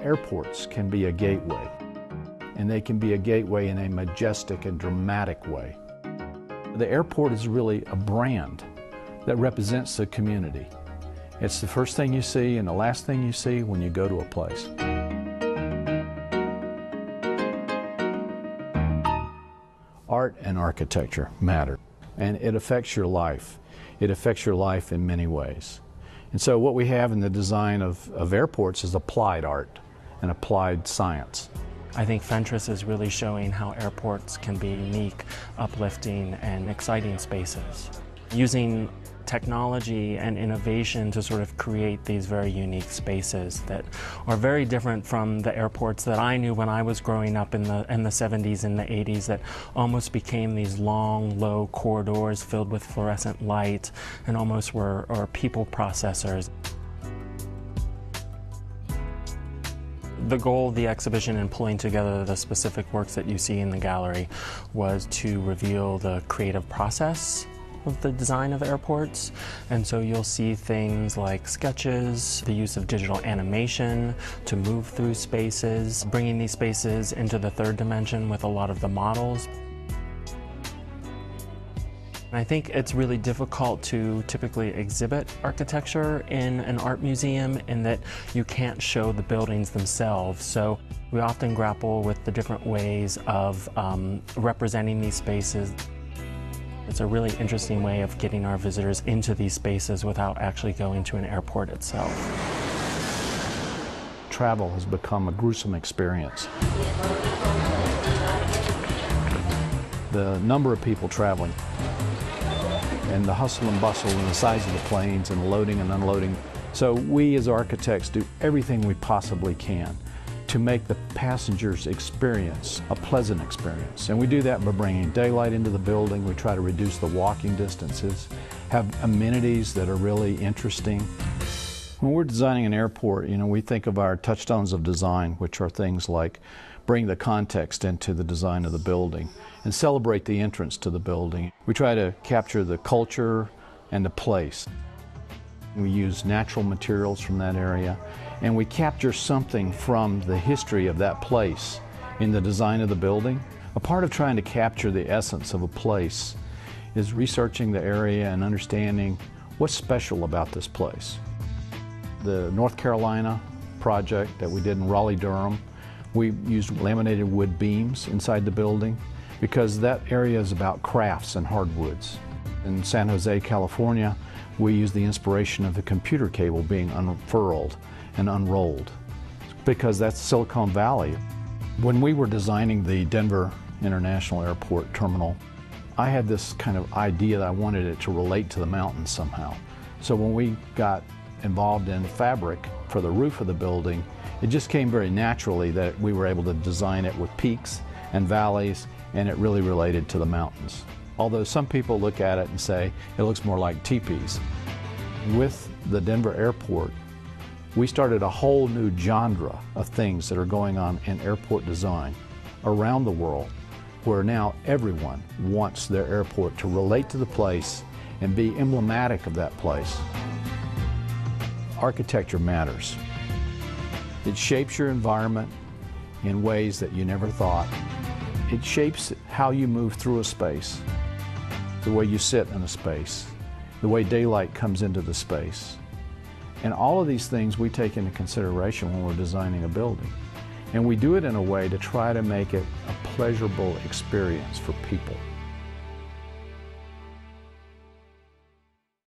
Airports can be a gateway, and they can be a gateway in a majestic and dramatic way. The airport is really a brand that represents the community. It's the first thing you see and the last thing you see when you go to a place. Art and architecture matter, and it affects your life. It affects your life in many ways. And so what we have in the design of airports is applied art and applied science. I think Fentress is really showing how airports can be unique, uplifting, and exciting spaces. Using technology and innovation to sort of create these very unique spaces that are very different from the airports that I knew when I was growing up in the 70s and the 80s, that almost became these long, low corridors filled with fluorescent light and almost were people processors. The goal of the exhibition in pulling together the specific works that you see in the gallery was to reveal the creative process of the design of airports. And so you'll see things like sketches, the use of digital animation to move through spaces, bringing these spaces into the third dimension with a lot of the models. I think it's really difficult to typically exhibit architecture in an art museum in that you can't show the buildings themselves. So we often grapple with the different ways of representing these spaces. It's a really interesting way of getting our visitors into these spaces without actually going to an airport itself. Travel has become a gruesome experience. The number of people traveling, and the hustle and bustle and the size of the planes and loading and unloading. So we as architects do everything we possibly can to make the passenger's experience a pleasant experience. And we do that by bringing daylight into the building. We try to reduce the walking distances, have amenities that are really interesting. When we're designing an airport, we think of our touchstones of design, which are things like bring the context into the design of the building and celebrate the entrance to the building. We try to capture the culture and the place. We use natural materials from that area, and we capture something from the history of that place in the design of the building. A part of trying to capture the essence of a place is researching the area and understanding what's special about this place. The North Carolina project that we did in Raleigh-Durham, we used laminated wood beams inside the building because that area is about crafts and hardwoods. In San Jose, California, we used the inspiration of the computer cable being unfurled and unrolled because that's Silicon Valley. When we were designing the Denver International Airport terminal, I had this kind of idea that I wanted it to relate to the mountains somehow. So when we got involved in fabric for the roof of the building, it just came very naturally that we were able to design it with peaks and valleys, and it really related to the mountains. Although some people look at it and say it looks more like teepees. With the Denver airport, we started a whole new genre of things that are going on in airport design around the world, where now everyone wants their airport to relate to the place and be emblematic of that place. Architecture matters. It shapes your environment in ways that you never thought. It shapes how you move through a space, the way you sit in a space, the way daylight comes into the space. And all of these things we take into consideration when we're designing a building. And we do it in a way to try to make it a pleasurable experience for people.